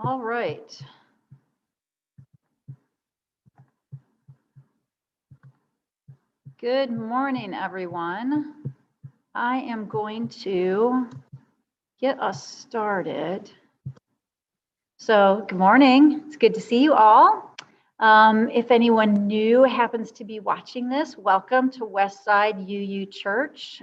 All right. Good morning, everyone. I am going to get us started. So, good morning. It's good to see you all. If anyone new happens to be watching this, welcome to Westside UU Church.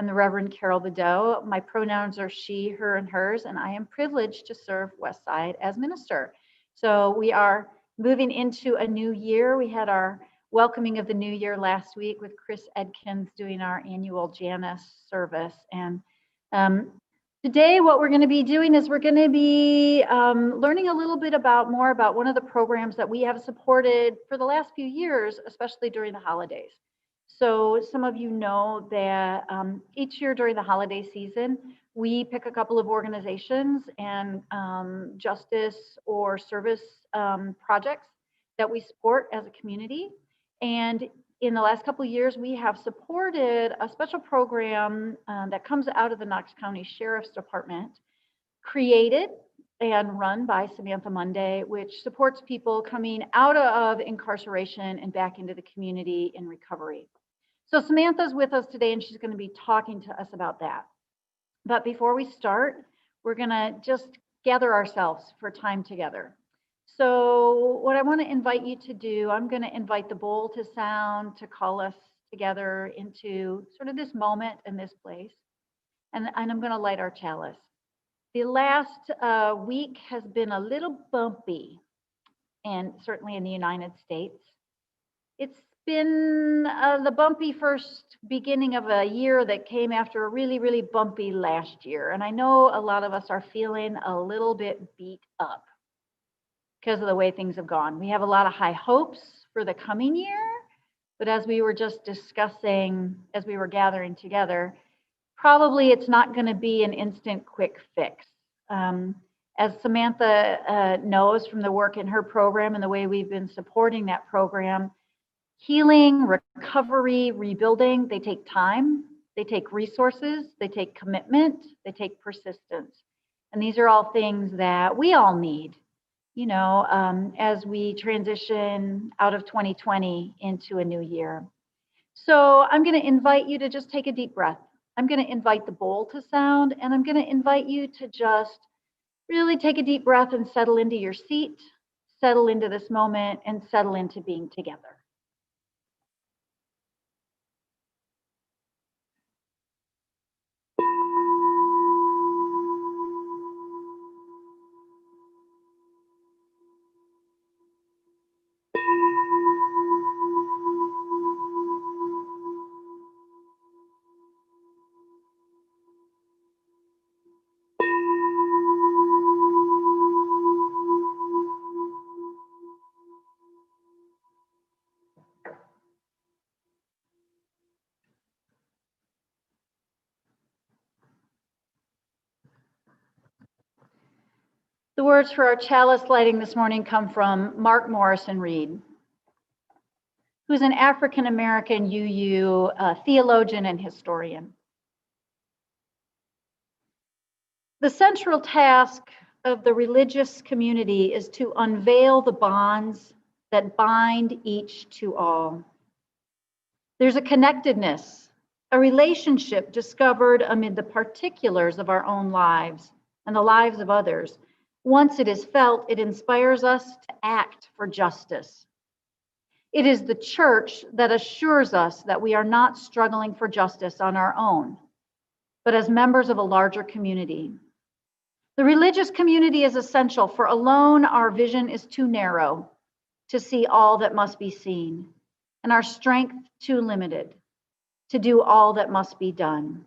I'm the Reverend Carol Bedeau. My pronouns are she, her, and hers, and I am privileged to serve Westside as minister. So we are moving into a new year. We had our welcoming of the new year last week with Chris Edkins doing our annual Janus service. And today what we're going to be doing is we're going to be learning a little bit more about one of the programs that we have supported for the last few years, especially during the holidays. So some of you know that each year during the holiday season, we pick a couple of organizations and justice or service projects that we support as a community. And in the last couple of years, we have supported a special program that comes out of the Knox County Sheriff's Department, created and run by Samantha Monday, which supports people coming out of incarceration and back into the community in recovery. So Samantha's with us today, and she's going to be talking to us about that. But before we start, we're going to just gather ourselves for time together. So what I want to invite you to do, I'm going to invite the bowl to sound to call us together into sort of this moment and this place. And I'm going to light our chalice. The last week has been a little bumpy, and certainly in the United States. It's been the bumpy first beginning of a year that came after a really, really bumpy last year. And I know a lot of us are feeling a little bit beat up because of the way things have gone. We have a lot of high hopes for the coming year, but as we were just discussing, as we were gathering together, probably it's not going to be an instant quick fix. As Samantha knows from the work in her program and the way we've been supporting that program, healing, recovery, rebuilding, they take time, they take resources, they take commitment, they take persistence. And these are all things that we all need, as we transition out of 2020 into a new year. So I'm going to invite you to just take a deep breath. I'm going to invite the bowl to sound, and I'm going to invite you to just really take a deep breath and settle into your seat, settle into this moment, and settle into being together. The words for our chalice lighting this morning come from Mark Morrison Reed, who's an African-American UU theologian and historian. The central task of the religious community is to unveil the bonds that bind each to all. There's a connectedness, a relationship discovered amid the particulars of our own lives and the lives of others. Once it is felt, it inspires us to act for justice. It is the church that assures us that we are not struggling for justice on our own, but as members of a larger community. The religious community is essential, for alone our vision is too narrow to see all that must be seen, and our strength too limited to do all that must be done.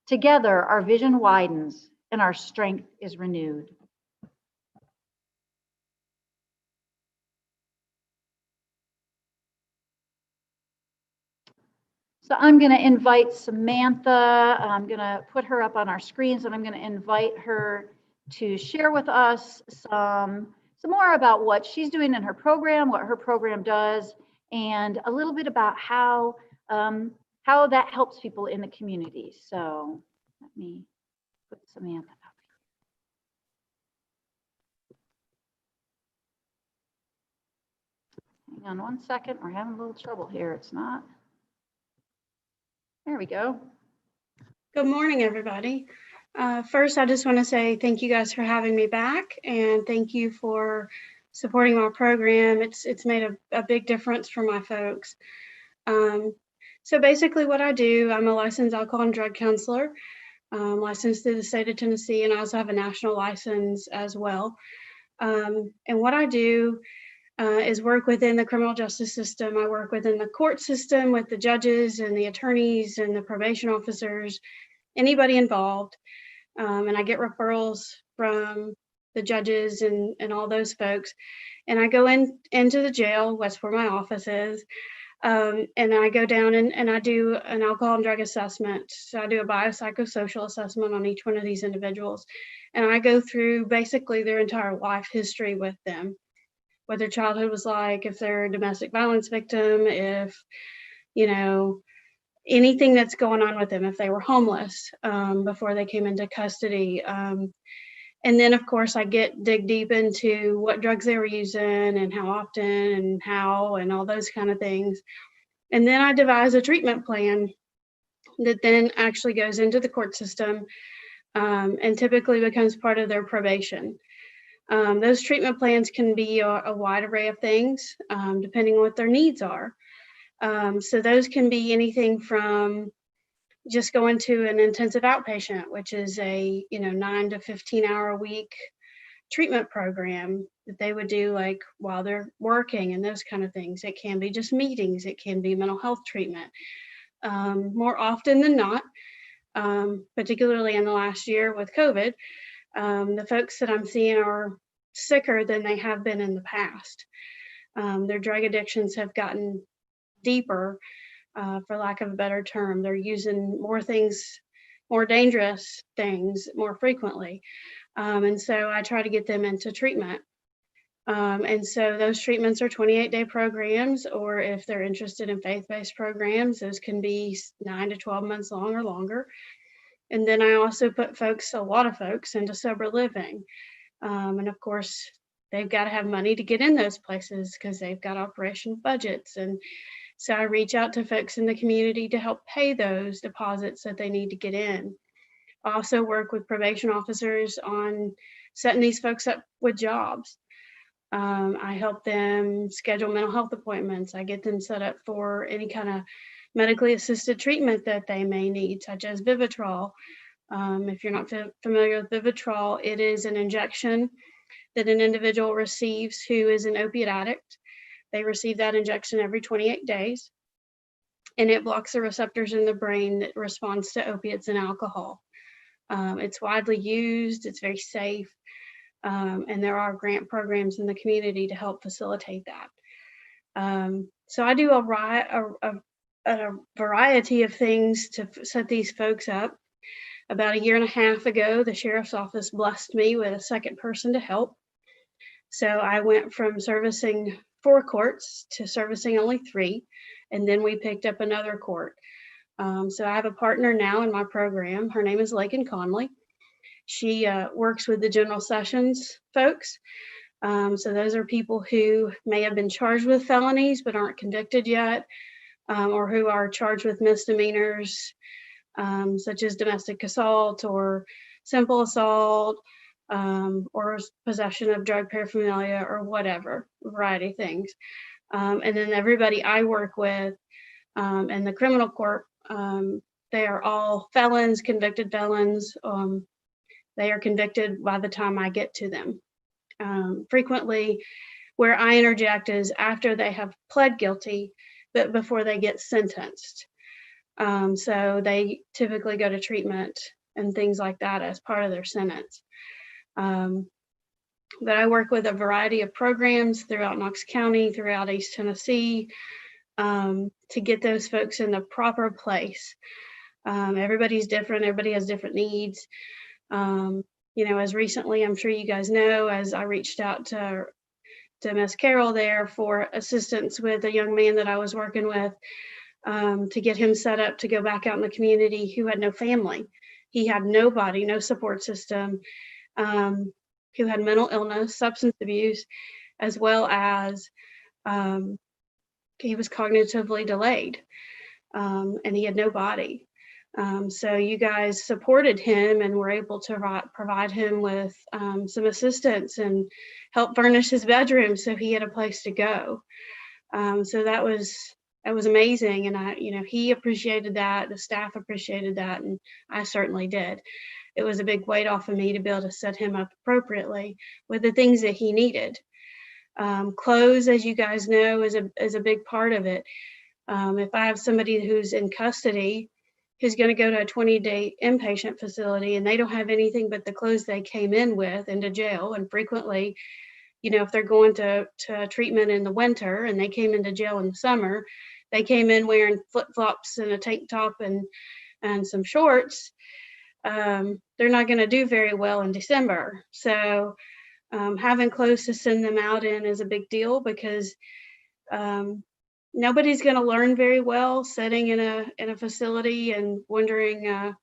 Together, our vision widens and our strength is renewed. So I'm going to invite Samantha. I'm going to put her up on our screens, and I'm going to invite her to share with us some more about what she's doing in her program, what her program does, and a little bit about how that helps people in the community. So let me put Samantha up. Hang on 1 second. We're having a little trouble here. It's not. There we go. Good morning, everybody. First, I just want to say thank you guys for having me back, and thank you for supporting my program. It's made a big difference for my folks. So basically what I do, I'm a licensed alcohol and drug counselor, licensed through the state of Tennessee, and I also have a national license as well. And what I do is work within the criminal justice system. I work within the court system with the judges and the attorneys and the probation officers, anybody involved. And I get referrals from the judges and all those folks. And I go into the jail, that's where my office is. And I go down and I do an alcohol and drug assessment. So I do a biopsychosocial assessment on each one of these individuals. And I go through basically their entire life history with them, what their childhood was like, if they're a domestic violence victim, if, you know, anything that's going on with them, if they were homeless before they came into custody. And then, of course, I dig deep into what drugs they were using and how often and how and all those kind of things. And then I devise a treatment plan that then actually goes into the court system and typically becomes part of their probation. Those treatment plans can be a wide array of things depending on what their needs are. So those can be anything from just going to an intensive outpatient, which is a 9 to 15 hour a week treatment program that they would do like while they're working and those kind of things. It can be just meetings. It can be mental health treatment. More often than not, particularly in the last year with COVID, the folks that I'm seeing are sicker than they have been in the past. Their drug addictions have gotten deeper, for lack of a better term. They're using more things, more dangerous things more frequently. And so I try to get them into treatment. And so those treatments are 28-day programs, or if they're interested in faith-based programs, those can be 9 to 12 months long or longer. And then I also put a lot of folks into sober living. And of course, they've got to have money to get in those places because they've got operation budgets. And so I reach out to folks in the community to help pay those deposits that they need to get in. I also work with probation officers on setting these folks up with jobs. I help them schedule mental health appointments. I get them set up for any kind of medically assisted treatment that they may need, such as Vivitrol. If you're not familiar with Vivitrol, it is an injection that an individual receives who is an opiate addict. They receive that injection every 28 days, and it blocks the receptors in the brain that responds to opiates and alcohol. It's widely used, it's very safe, and there are grant programs in the community to help facilitate that. So I do a variety of things to set these folks up. About 1.5 years ago, the sheriff's office blessed me with a second person to help. So I went from servicing 4 courts to servicing only 3, and then we picked up another court. So I have a partner now in my program. Her name is Lakin Conley. She works with the general sessions folks. So those are people who may have been charged with felonies but aren't convicted yet, or who are charged with misdemeanors, such as domestic assault or simple assault, or possession of drug paraphernalia or whatever, a variety of things. And then everybody I work with in the criminal court, they are all felons, convicted felons. They are convicted by the time I get to them. Frequently, where I interject is after they have pled guilty, but before they get sentenced. So they typically go to treatment and things like that as part of their sentence. But I work with a variety of programs throughout Knox County, throughout East Tennessee, to get those folks in the proper place. Everybody's different, everybody has different needs. As recently, I'm sure you guys know, as I reached out to Miss Carol there for assistance with a young man that I was working with, to get him set up to go back out in the community who had no family. He had nobody, no support system, who had mental illness, substance abuse, as well as he was cognitively delayed, and he had no body. So you guys supported him and were able to provide him with some assistance and help furnish his bedroom so he had a place to go. So that was amazing, and he appreciated that, the staff appreciated that, and I certainly did. It was a big weight off of me to be able to set him up appropriately with the things that he needed. Clothes, as you guys know, is a big part of it. If I have somebody who's in custody who's going to go to a 20-day inpatient facility and they don't have anything but the clothes they came in with into jail, and frequently, if they're going to treatment in the winter and they came into jail in the summer, they came in wearing flip-flops and a tank top and some shorts, they're not going to do very well in December. So having clothes to send them out in is a big deal, because nobody's going to learn very well sitting in a facility and wondering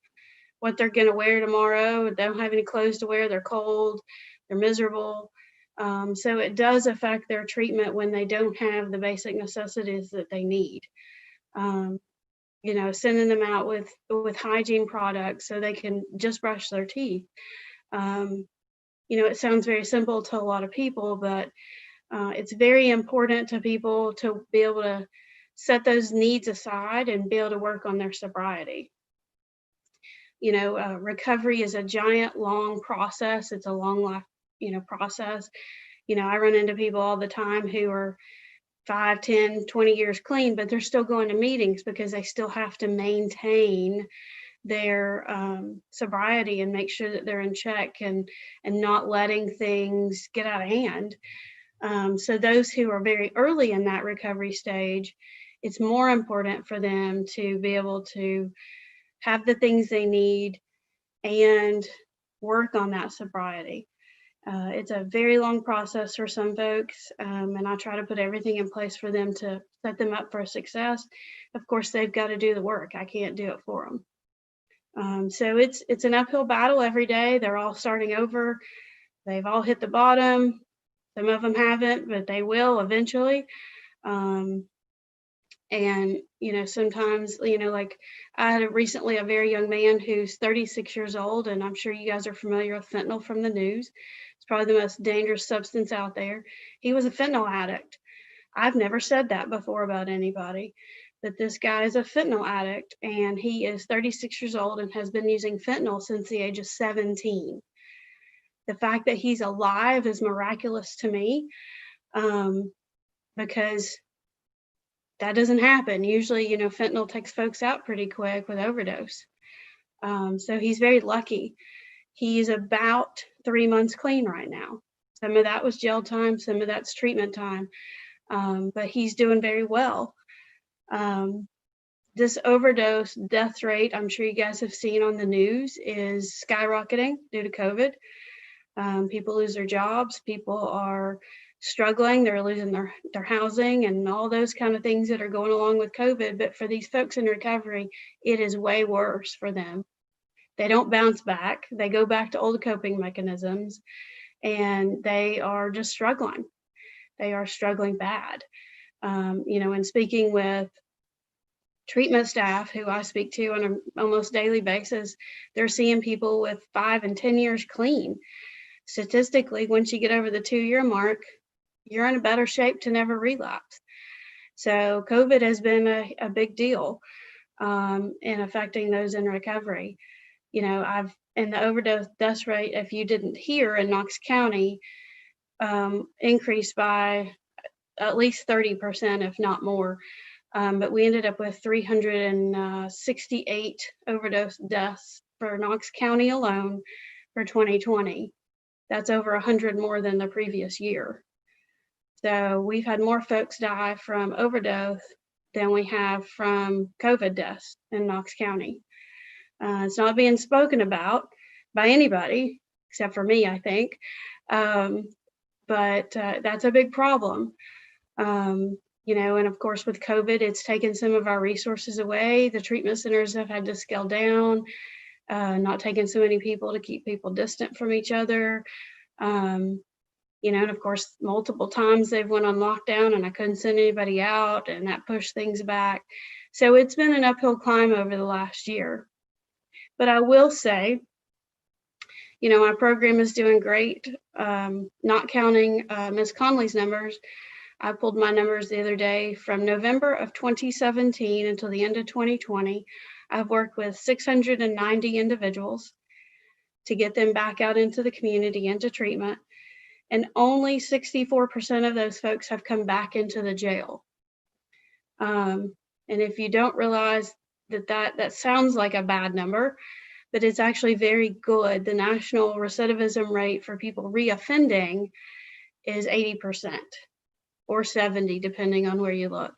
what they're going to wear tomorrow. They don't have any clothes to wear. They're cold. They're miserable. So it does affect their treatment when they don't have the basic necessities that they need. Sending them out with hygiene products so they can just brush their teeth. It sounds very simple to a lot of people, but it's very important to people to be able to set those needs aside and be able to work on their sobriety. Recovery is a giant, long process. It's a long life, process. I run into people all the time who are 5, 10, 20 years clean, but they're still going to meetings because they still have to maintain their sobriety and make sure that they're in check and not letting things get out of hand. So those who are very early in that recovery stage, it's more important for them to be able to have the things they need and work on that sobriety. It's a very long process for some folks, and I try to put everything in place for them to set them up for success. Of course, they've got to do the work. I can't do it for them. So it's an uphill battle every day. They're all starting over. They've all hit the bottom. Some of them haven't, but they will eventually. And, sometimes, like I had recently a very young man who's 36 years old, and I'm sure you guys are familiar with fentanyl from the news. It's probably the most dangerous substance out there. He was a fentanyl addict. I've never said that before about anybody, but this guy is a fentanyl addict, and he is 36 years old and has been using fentanyl since the age of 17. The fact that he's alive is miraculous to me, because that doesn't happen. Usually, fentanyl takes folks out pretty quick with overdose. So he's very lucky. He's about 3 months clean right now. Some of that was jail time, some of that's treatment time, but he's doing very well. This overdose death rate, I'm sure you guys have seen on the news, is skyrocketing due to COVID. People lose their jobs, people are struggling, they're losing their housing and all those kind of things that are going along with COVID. But for these folks in recovery, it is way worse for them. They don't bounce back. They go back to old coping mechanisms, and they are just struggling. They are struggling bad. And speaking with treatment staff who I speak to on an almost daily basis, they're seeing people with 5 and 10 years clean. Statistically, once you get over the 2-year mark, you're in a better shape to never relapse. So COVID has been a big deal in affecting those in recovery. I've in the overdose death rate, if you didn't hear, in Knox County, increased by at least 30%, if not more. But we ended up with 368 overdose deaths for Knox County alone for 2020. That's over 100 more than the previous year. So we've had more folks die from overdose than we have from COVID deaths in Knox County. It's not being spoken about by anybody except for me, I think. But that's a big problem. And of course with COVID, it's taken some of our resources away. The treatment centers have had to scale down, not taking so many people to keep people distant from each other. And of course, multiple times they've went on lockdown and I couldn't send anybody out, and that pushed things back. So it's been an uphill climb over the last year. But I will say, my program is doing great. Not counting Ms. Conley's numbers, I pulled my numbers the other day from November of 2017 until the end of 2020. I've worked with 690 individuals to get them back out into the community, into treatment. And only 64% of those folks have come back into the jail. And if you don't realize that sounds like a bad number, but it's actually very good. The national recidivism rate for people reoffending is 80% or 70%, depending on where you look.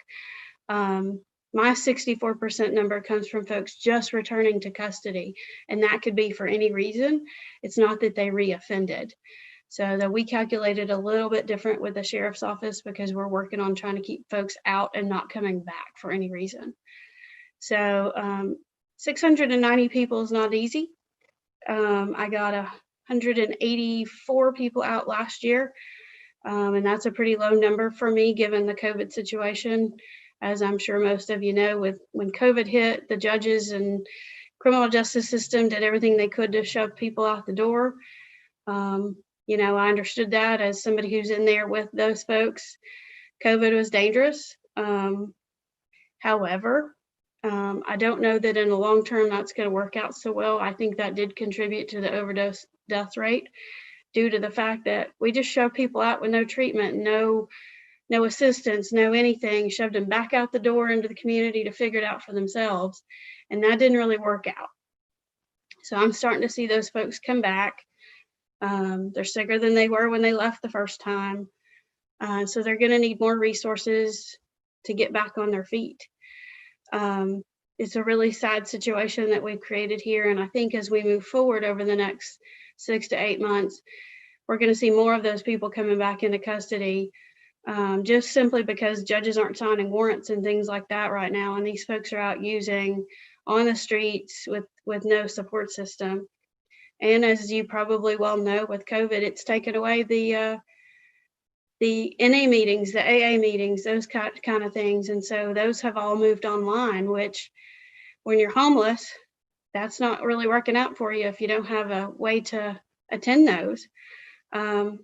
My 64% number comes from folks just returning to custody, and that could be for any reason. It's not that they reoffended. So that we calculated a little bit different with the sheriff's office because we're working on trying to keep folks out and not coming back for any reason. So 690 people is not easy. I got 184 people out last year, and that's a pretty low number for me given the COVID situation. As I'm sure most of you know, when COVID hit, the judges and criminal justice system did everything they could to shove people out the door. I understood that as somebody who's in there with those folks. COVID was dangerous. However, I don't know that in the long term that's going to work out so well. I think that did contribute to the overdose death rate due to the fact that we just shoved people out with no treatment, no assistance, no anything, shoved them back out the door into the community to figure it out for themselves. And that didn't really work out. So I'm starting to see those folks come back. They're sicker than they were when they left the first time. So they're going to need more resources to get back on their feet. It's a really sad situation that we've created here. And I think as we move forward over the next 6 to 8 months, we're going to see more of those people coming back into custody, just simply because judges aren't signing warrants and things like that right now. And these folks are out using on the streets with no support system. And as you probably well know, with COVID, it's taken away the NA meetings, the AA meetings, those kind of things. And so those have all moved online, which when you're homeless, that's not really working out for you if you don't have a way to attend those. And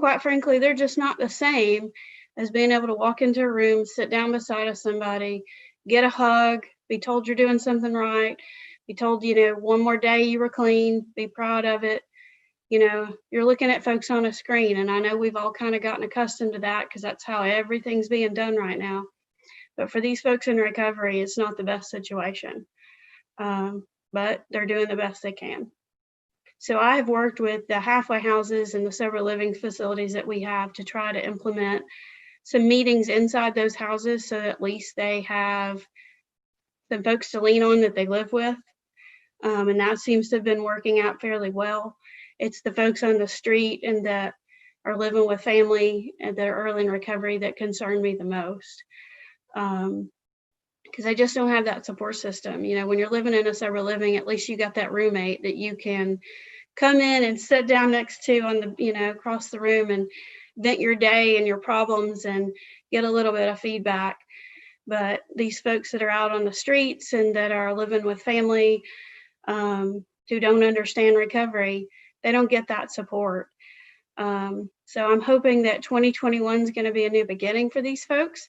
quite frankly, they're just not the same as being able to walk into a room, sit down beside of somebody, get a hug, be told you're doing something right, be told, one more day you were clean, be proud of it. You're looking at folks on a screen, and I know we've all kind of gotten accustomed to that because that's how everything's being done right now. But for these folks in recovery, it's not the best situation, but they're doing the best they can. So I have worked with the halfway houses and the sober living facilities that we have to try to implement some meetings inside those houses so that at least they have some folks to lean on that they live with. And that seems to have been working out fairly well. It's the folks on the street and that are living with family and that are early in recovery that concern me the most. Because I just don't have that support system. When you're living in a sober living, at least you got that roommate that you can come in and sit down next to on the, across the room and vent your day and your problems and get a little bit of feedback. But these folks that are out on the streets and that are living with family who don't understand recovery, they don't get that support. So I'm hoping that 2021 is going to be a new beginning for these folks,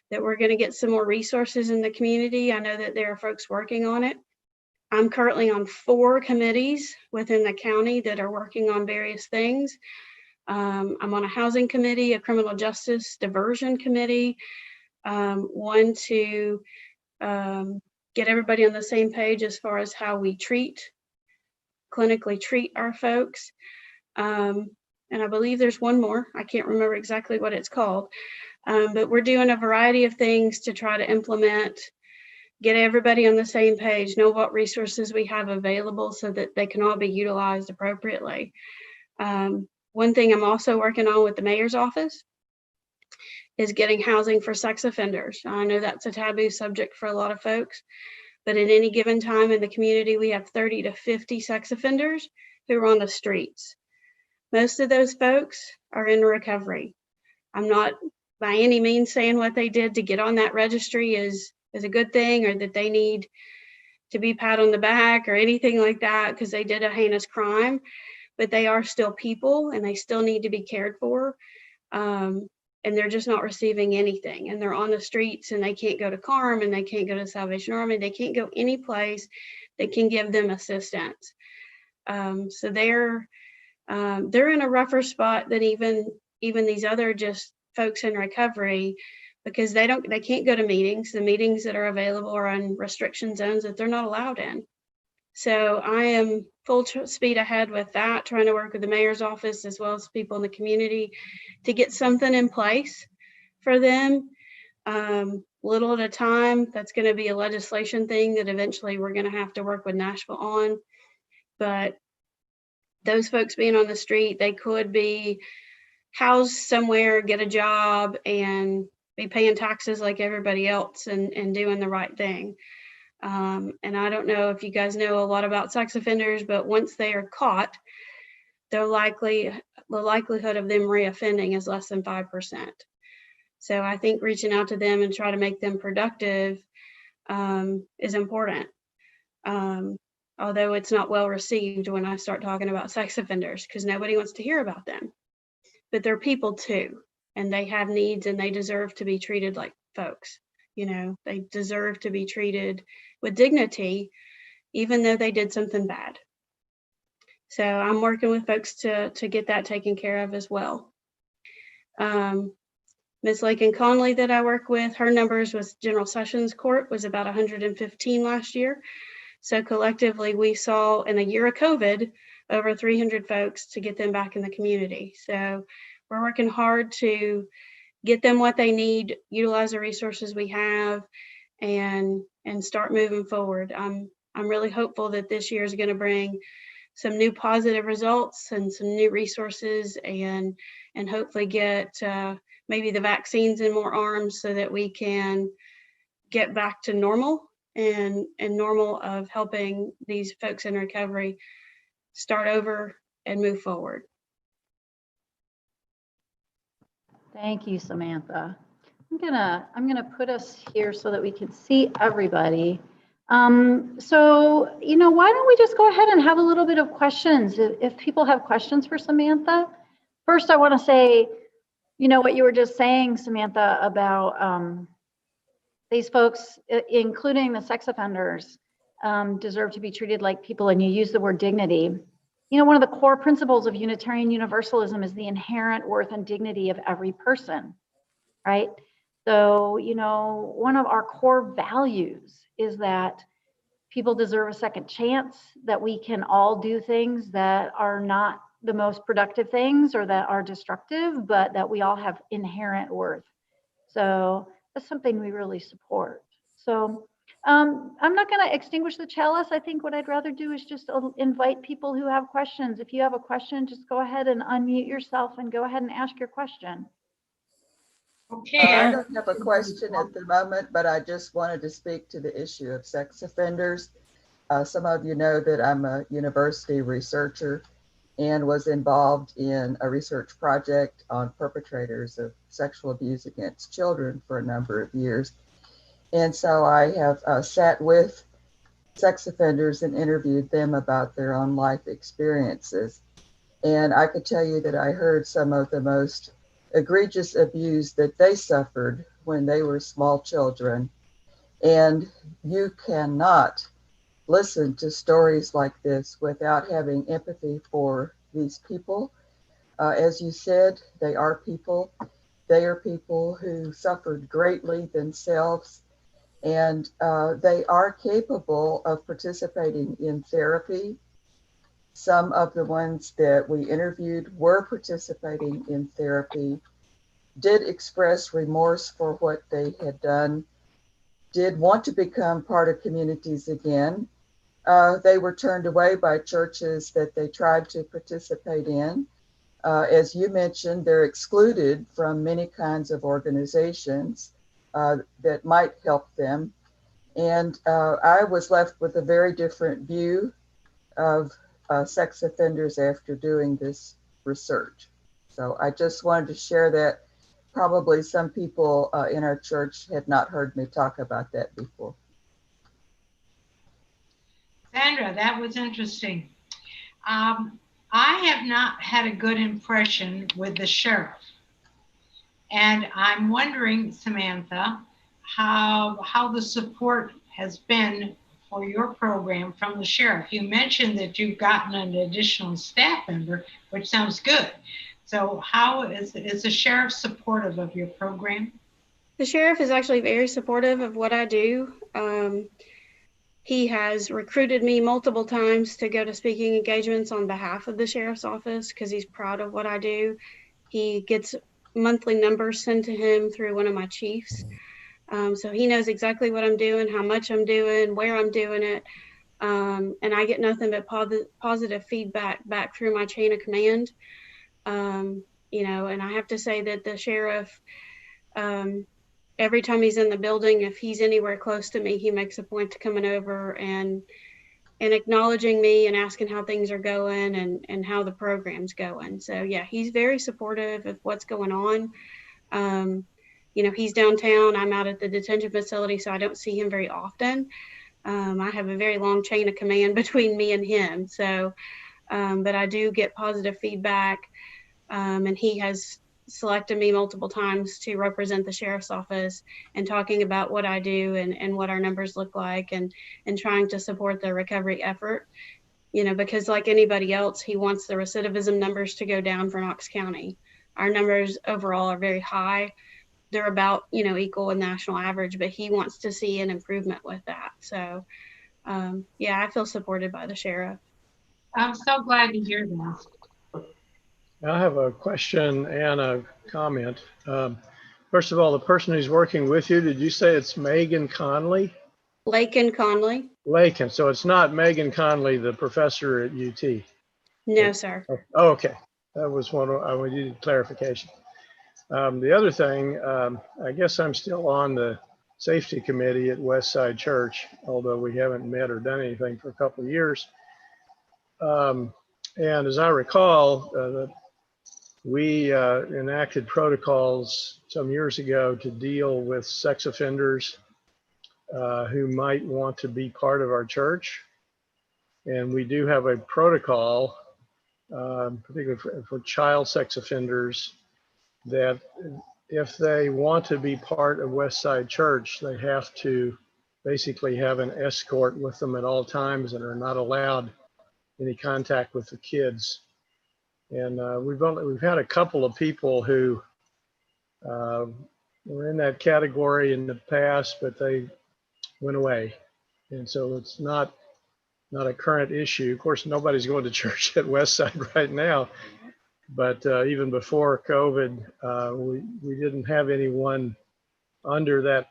that we're going to get some more resources in the community. I know that there are folks working on it. I'm currently on 4 committees within the county that are working on various things. I'm on a housing committee, a criminal justice diversion committee, one to get everybody on the same page as far as how we clinically treat our folks. And I believe there's one more. I can't remember exactly what it's called. But we're doing a variety of things to try to implement, get everybody on the same page, know what resources we have available so that they can all be utilized appropriately. One thing I'm also working on with the mayor's office is getting housing for sex offenders. I know that's a taboo subject for a lot of folks, but at any given time in the community, we have 30 to 50 sex offenders who are on the streets. Most of those folks are in recovery. I'm not by any means saying what they did to get on that registry is a good thing, or that they need to be pat on the back or anything like that because they did a heinous crime, but they are still people and they still need to be cared for. And they're just not receiving anything, and they're on the streets, and they can't go to CARM, and they can't go to Salvation Army. They can't go any place that can give them assistance. So they're in a rougher spot than even these other just folks in recovery, because they can't go to meetings. The meetings that are available are on restriction zones that they're not allowed in. So I am full speed ahead with that, trying to work with the mayor's office as well as people in the community to get something in place for them. Little at a time. That's going to be a legislation thing that eventually we're going to have to work with Nashville on. But those folks being on the street, they could be housed somewhere, get a job, and be paying taxes like everybody else and doing the right thing. And I don't know if you guys know a lot about sex offenders, but once they are caught, the likelihood of them reoffending is less than 5%. So I think reaching out to them and try to make them productive is important. Although it's not well received when I start talking about sex offenders, because nobody wants to hear about them. But they're people too, and they have needs, and they deserve to be treated like folks. You know, they deserve to be treated with dignity, even though they did something bad. So I'm working with folks to get that taken care of as well. Ms. Lakin Conley that I work with, her numbers with General Sessions Court was about 115 last year. So collectively, we saw in a year of COVID, over 300 folks to get them back in the community. So we're working hard to get them what they need, utilize the resources we have, and start moving forward. I'm really hopeful that this year is going to bring some new positive results and some new resources, and hopefully get maybe the vaccines in more arms so that we can get back to normal and normal of helping these folks in recovery start over and move forward. Thank you, Samantha. I'm gonna put us here so that we can see everybody. So, you know, why don't we just go ahead and have a little bit of questions if people have questions for Samantha. First, I want to say, you know, what you were just saying, Samantha, about these folks, including the sex offenders, deserve to be treated like people, and you use the word dignity. You know, one of the core principles of Unitarian Universalism is the inherent worth and dignity of every person, right? So, you know, one of our core values is that people deserve a second chance, that we can all do things that are not the most productive things or that are destructive, but that we all have inherent worth. So that's something we really support. So I'm not going to extinguish the chalice. I think what I'd rather do is just invite people who have questions. If you have a question, just go ahead and unmute yourself and go ahead and ask your question. Okay. I don't have a question at the moment, but I just wanted to speak to the issue of sex offenders. Some of you know that I'm a university researcher and was involved in a research project on perpetrators of sexual abuse against children for a number of years. And so I have sat with sex offenders and interviewed them about their own life experiences. And I could tell you that I heard some of the most egregious abuse that they suffered when they were small children. And you cannot listen to stories like this without having empathy for these people. As you said, they are people. They are people who suffered greatly themselves, and they are capable of participating in therapy. Some of the ones that we interviewed were participating in therapy, did express remorse for what they had done, did want to become part of communities again. They were turned away by churches that they tried to participate in. As you mentioned, they're excluded from many kinds of organizations that might help them. And I was left with a very different view of sex offenders after doing this research. So I just wanted to share that. Probably some people in our church had not heard me talk about that before. Sandra, that was interesting. I have not had a good impression with the sheriff. And I'm wondering, Samantha, how the support has been for your program from the sheriff. You mentioned that you've gotten an additional staff member, which sounds good. So how is the sheriff supportive of your program? The sheriff is actually very supportive of what I do. He has recruited me multiple times to go to speaking engagements on behalf of the sheriff's office because he's proud of what I do. He gets monthly numbers sent to him through one of my chiefs. So he knows exactly what I'm doing, how much I'm doing, where I'm doing it. And I get nothing but positive feedback back through my chain of command. You know, and I have to say that the sheriff, every time he's in the building, if he's anywhere close to me, he makes a point to coming over and acknowledging me and asking how things are going and how the program's going. So yeah, he's very supportive of what's going on. You know, he's downtown, I'm out at the detention facility, so I don't see him very often. I have a very long chain of command between me and him. So, but I do get positive feedback, and he has selected me multiple times to represent the sheriff's office and talking about what I do and what our numbers look like and trying to support the recovery effort, you know, because like anybody else, he wants the recidivism numbers to go down for Knox County. Our numbers overall are very high. They're about, you know, equal with national average, but he wants to see an improvement with that. So yeah, I feel supported by the sheriff. I'm so glad to hear that. I have a question and a comment. First of all, the person who's working with you, did you say it's Megan Conley? Lakin Conley? Lakin. So it's not Megan Conley, the professor at UT? No, sir. Oh, okay. That was one we needed clarification. The other thing, I guess I'm still on the safety committee at Westside Church, although we haven't met or done anything for a couple of years. And as I recall, we enacted protocols some years ago to deal with sex offenders who might want to be part of our church. And we do have a protocol, particularly for child sex offenders, that if they want to be part of Westside Church, they have to basically have an escort with them at all times and are not allowed any contact with the kids. And we've had a couple of people who were in that category in the past, but they went away. And so it's not a current issue. Of course, nobody's going to church at Westside right now. But even before COVID, we didn't have anyone under that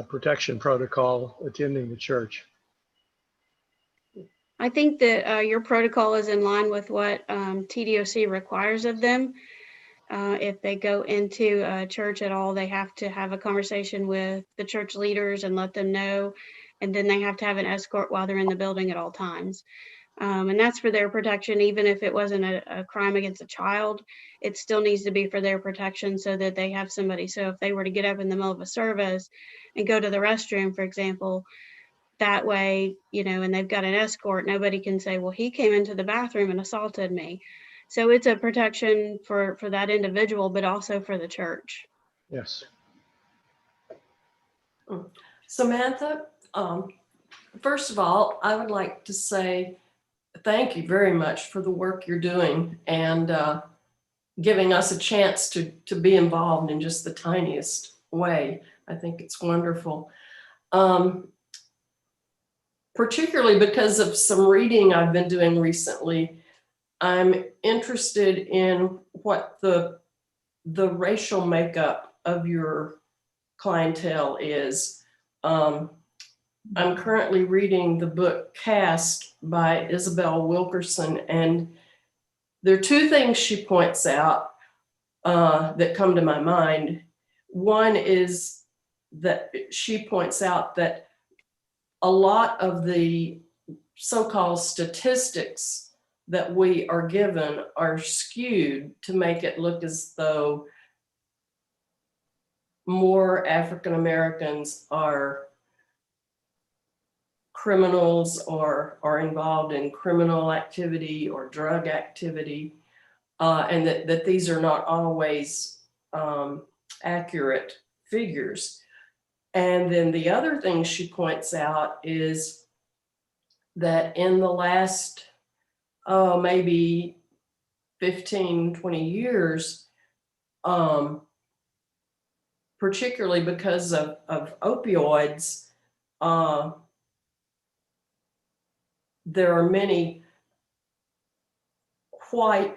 protection protocol attending the church. I think that your protocol is in line with what TDOC requires of them. If they go into a church at all, they have to have a conversation with the church leaders and let them know. And then they have to have an escort while they're in the building at all times. And that's for their protection. Even if it wasn't a crime against a child, it still needs to be for their protection so that they have somebody. So if they were to get up in the middle of a service and go to the restroom, for example, that way, you know, and they've got an escort, nobody can say, well, he came into the bathroom and assaulted me. So it's a protection for that individual, but also for the church. Yes. Samantha, first of all, I would like to say thank you very much for the work you're doing and giving us a chance to be involved in just the tiniest way. I think it's wonderful. Particularly because of some reading I've been doing recently, I'm interested in what the racial makeup of your clientele is. I'm currently reading the book Caste by Isabel Wilkerson, and there are two things she points out that come to my mind. One is that she points out that a lot of the so-called statistics that we are given are skewed to make it look as though more African Americans are criminals or are involved in criminal activity or drug activity, and that these are not always accurate figures. And then the other thing she points out is that in the last, maybe 15, 20 years, particularly because of opioids, there are many white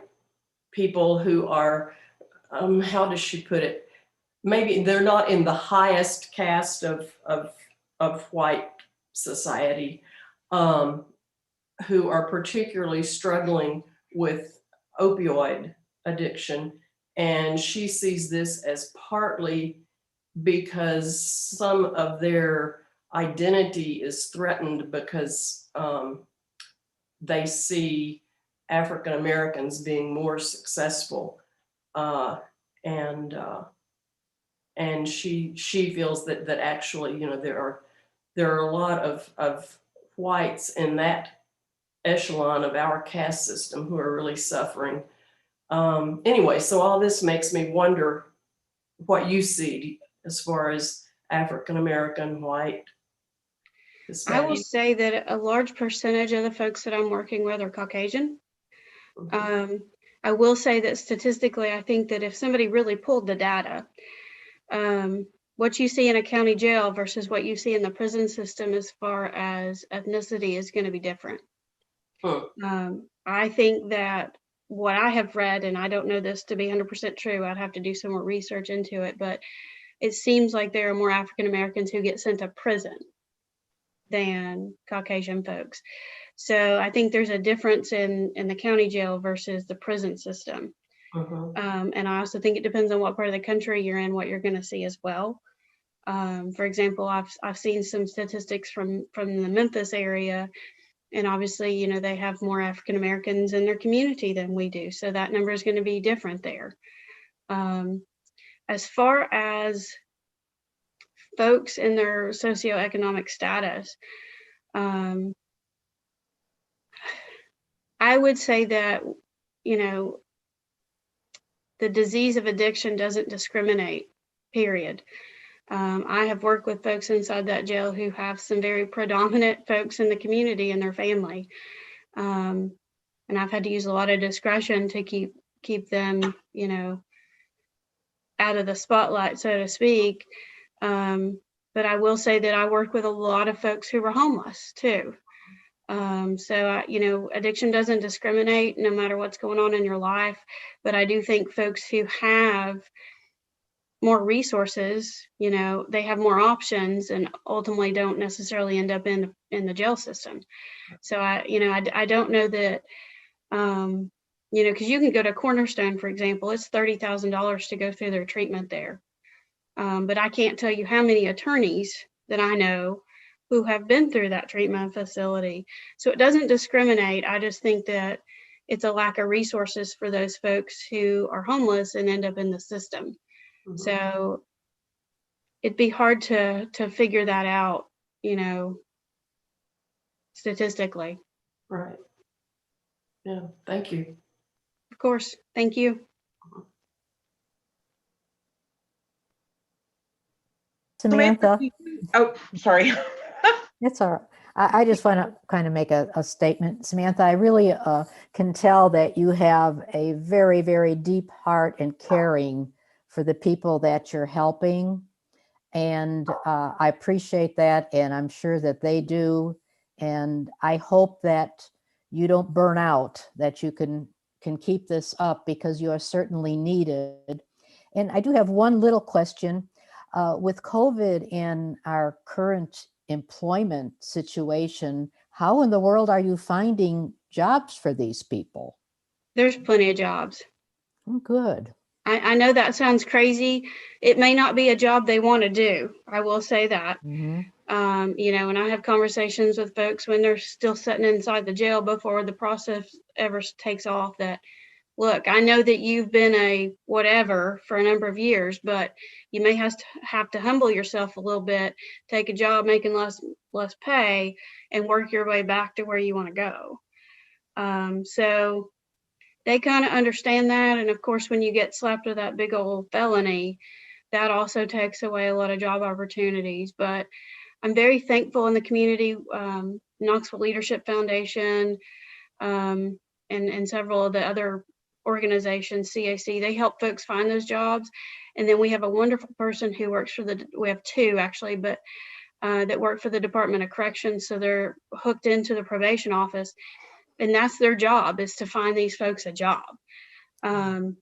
people who are, how does she put it? Maybe they're not in the highest caste of white society, who are particularly struggling with opioid addiction. And she sees this as partly because some of their identity is threatened because they see African Americans being more successful, and she feels that actually, you know, there are a lot of whites in that echelon of our caste system who are really suffering. Anyway, so all this makes me wonder what you see as far as African American, white, I will Hispanic. say that a large percentage of the folks that I'm working with are Caucasian. I will say that statistically, I think that if somebody really pulled the data, what you see in a county jail versus what you see in the prison system as far as ethnicity is going to be different. I think that what I have read, and I don't know this to be 100% true, I'd have to do some more research into it, but it seems like there are more African Americans who get sent to prison than Caucasian folks. So I think there's a difference in the county jail versus the prison system. And I also think it depends on what part of the country you're in, what you're going to see as well. For example, I've seen some statistics from the Memphis area, and obviously, you know, they have more African Americans in their community than we do. So that number is going to be different there. As far as folks in their socioeconomic status, I would say that, you know, the disease of addiction doesn't discriminate, period. I have worked with folks inside that jail who have some very predominant folks in the community and their family. And I've had to use a lot of discretion to keep them, you know, out of the spotlight, so to speak. But I will say that I work with a lot of folks who were homeless too. So, you know, addiction doesn't discriminate no matter what's going on in your life. But I do think folks who have more resources, you know, they have more options and ultimately don't necessarily end up in the jail system. So I don't know that, you know, because you can go to Cornerstone, for example, it's $30,000 to go through their treatment there. But I can't tell you how many attorneys that I know who have been through that treatment facility. So it doesn't discriminate. I just think that it's a lack of resources for those folks who are homeless and end up in the system. So it'd be hard to figure that out, you know, statistically. Right. Yeah, thank you. Of course. Thank you. Samantha, Oh, sorry. it's all right. I just want to kind of make a statement. Samantha, I really can tell that you have a very, very deep heart and caring for the people that you're helping. And I appreciate that. And I'm sure that they do. And I hope that you don't burn out, that you can keep this up, because you are certainly needed. And I do have one little question. With COVID and our current employment situation, how in the world are you finding jobs for these people? There's plenty of jobs. Oh, good. I know that sounds crazy. It may not be a job they want to do. I will say that. And I have conversations with folks when they're still sitting inside the jail before the process ever takes off that, look, I know that you've been a whatever for a number of years, but you may have to humble yourself a little bit, take a job making less pay, and work your way back to where you want to go. So they kind of understand that. And of course, when you get slapped with that big old felony, that also takes away a lot of job opportunities. But I'm very thankful in the community, Knoxville Leadership Foundation, and several of the other organizations, CAC, they help folks find those jobs. And then we have a wonderful person who works for we have two actually, but that work for the Department of Corrections. So they're hooked into the probation office, and that's their job, is to find these folks a job. And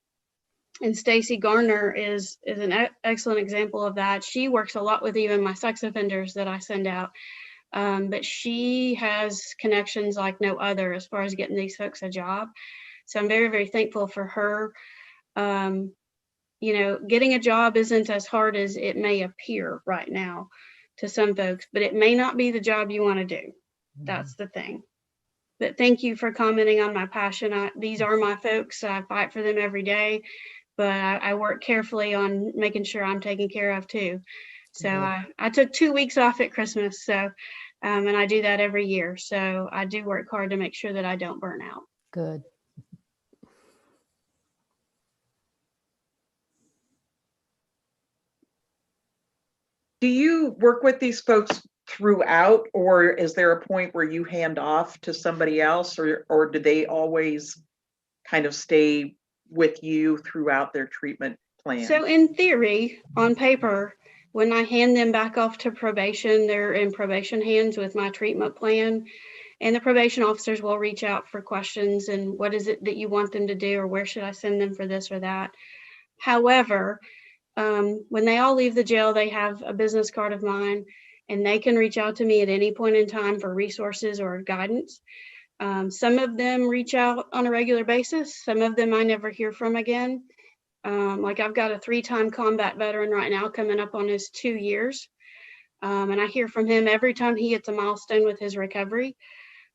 Stacy Garner is an excellent example of that. She works a lot with even my sex offenders that I send out. But she has connections like no other as far as getting these folks a job. So I'm very, very thankful for her. Getting a job isn't as hard as it may appear right now to some folks, but it may not be the job you want to do. That's the thing. But thank you for commenting on my passion. These are my folks. I fight for them every day, but I work carefully on making sure I'm taken care of too. So I took 2 weeks off at Christmas. So, and I do that every year. So I do work hard to make sure that I don't burn out. Good. Do you work with these folks throughout, or is there a point where you hand off to somebody else, or do they always kind of stay with you throughout their treatment plan? So in theory, on paper, when I hand them back off to probation, they're in probation hands with my treatment plan, and the probation officers will reach out for questions and what is it that you want them to do, or where should I send them for this or that. However, when they all leave the jail, they have a business card of mine, and they can reach out to me at any point in time for resources or guidance. Some of them reach out on a regular basis. Some of them I never hear from again. Like I've got a 3-time combat veteran right now coming up on his 2 years. And I hear from him every time he hits a milestone with his recovery.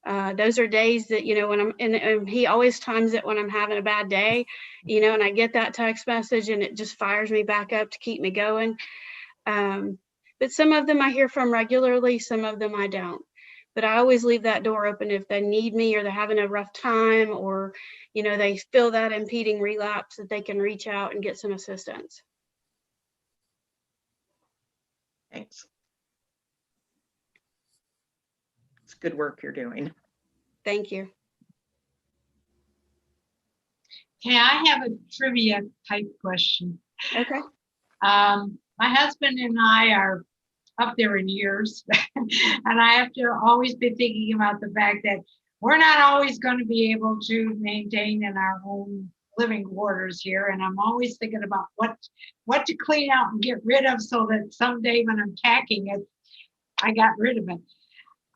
Those are days that, when I'm in, and he always times it when I'm having a bad day, and I get that text message and it just fires me back up to keep me going. But some of them I hear from regularly, some of them I don't. But I always leave that door open if they need me, or they're having a rough time, or, they feel that impeding relapse, that they can reach out and get some assistance. Thanks. It's good work you're doing. Thank you. Okay, I have a trivia type question. Okay. My husband and I are up there in years, and I have to always be thinking about the fact that we're not always going to be able to maintain in our own living quarters here. And I'm always thinking about what to clean out and get rid of, so that someday when I'm packing it, I got rid of it.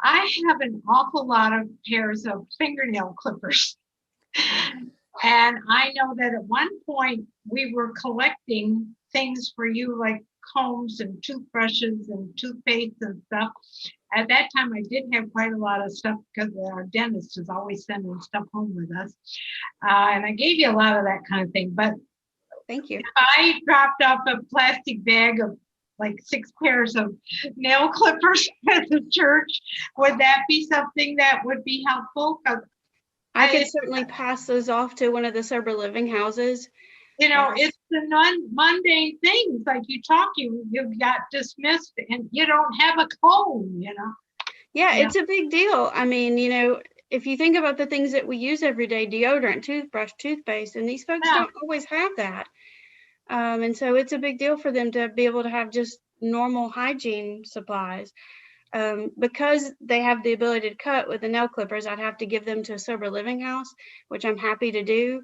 I have an awful lot of pairs of fingernail clippers. And I know that at one point we were collecting things for you, like combs and toothbrushes and toothpaste and stuff. At that time, I did have quite a lot of stuff because our dentist is always sending stuff home with us. And I gave you a lot of that kind of thing. But Thank you. if I dropped off a plastic bag of like 6 pairs of nail clippers at the church, would that be something that would be helpful? I could certainly pass those off to one of the sober living houses. It's the mundane things, like you got dismissed and you don't have a comb, Yeah, it's a big deal. I mean, if you think about the things that we use every day, deodorant, toothbrush, toothpaste, and these folks don't always have that. And so it's a big deal for them to be able to have just normal hygiene supplies. Because they have the ability to cut with the nail clippers, I'd have to give them to a sober living house, which I'm happy to do.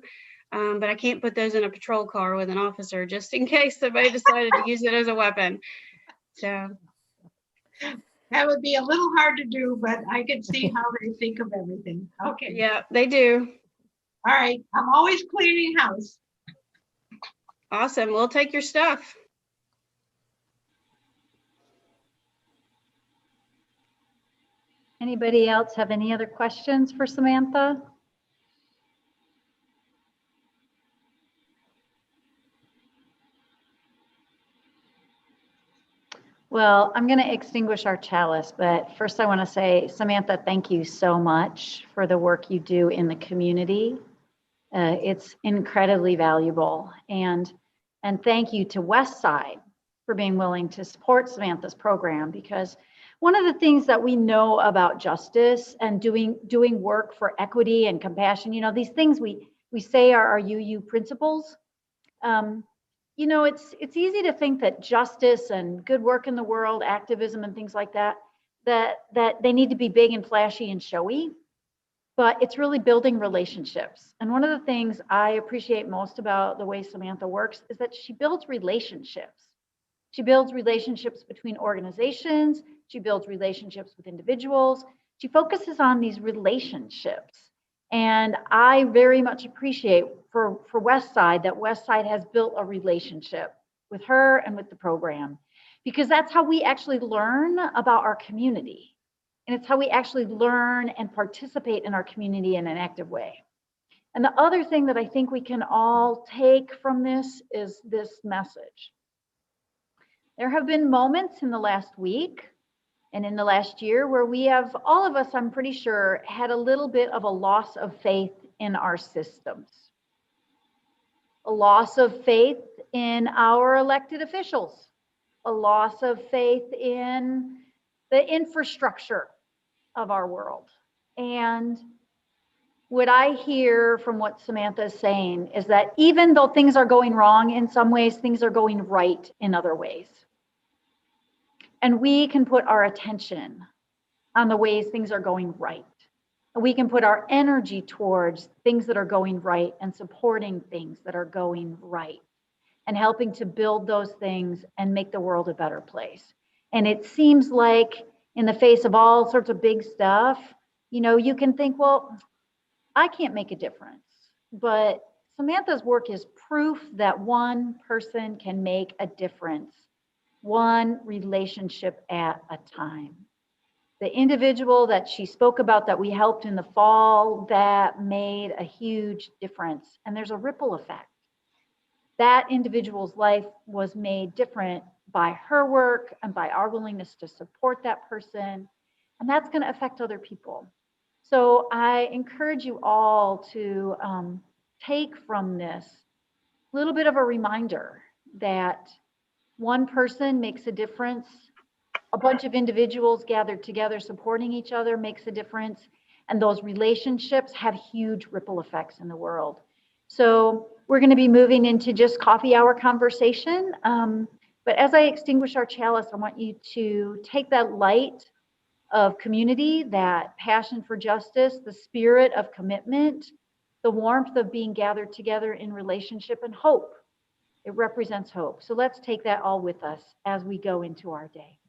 But I can't put those in a patrol car with an officer just in case somebody decided to use it as a weapon. So that would be a little hard to do, but I could see how they think of everything. Okay. Yeah, they do. All right. I'm always cleaning house. Awesome. We'll take your stuff. Anybody else have any other questions for Samantha? Well, I'm going to extinguish our chalice, but first I want to say, Samantha, thank you so much for the work you do in the community. It's incredibly valuable. And thank you to Westside for being willing to support Samantha's program, because one of the things that we know about justice and doing work for equity and compassion, you know, these things we say are our UU principles. You know, it's easy to think that justice and good work in the world, activism and things like that they need to be big and flashy and showy, but it's really building relationships. And one of the things I appreciate most about the way Samantha works is that she builds relationships. She builds relationships between organizations. She builds relationships with individuals. She focuses on these relationships. And I very much appreciate for Westside that Westside has built a relationship with her and with the program, because that's how we actually learn about our community. And it's how we actually learn and participate in our community in an active way. And the other thing that I think we can all take from this is this message. There have been moments in the last week and in the last year where we have, all of us, I'm pretty sure, had a little bit of a loss of faith in our systems, a loss of faith in our elected officials, a loss of faith in the infrastructure of our world. And what I hear from what Samantha is saying is that even though things are going wrong in some ways, things are going right in other ways. And we can put our attention on the ways things are going right. And we can put our energy towards things that are going right and supporting things that are going right and helping to build those things and make the world a better place. And it seems like in the face of all sorts of big stuff, you know, you can think, well, I can't make a difference. But Samantha's work is proof that one person can make a difference, one relationship at a time. The individual that she spoke about that we helped in the fall, that made a huge difference. And there's a ripple effect. That individual's life was made different by her work and by our willingness to support that person. And that's going to affect other people. So I encourage you all to take from this a little bit of a reminder that one person makes a difference. A bunch of individuals gathered together supporting each other makes a difference. And those relationships have huge ripple effects in the world. So we're going to be moving into just coffee hour conversation. But as I extinguish our chalice, I want you to take that light of community, that passion for justice, the spirit of commitment, the warmth of being gathered together in relationship, and hope. It represents hope. So let's take that all with us as we go into our day.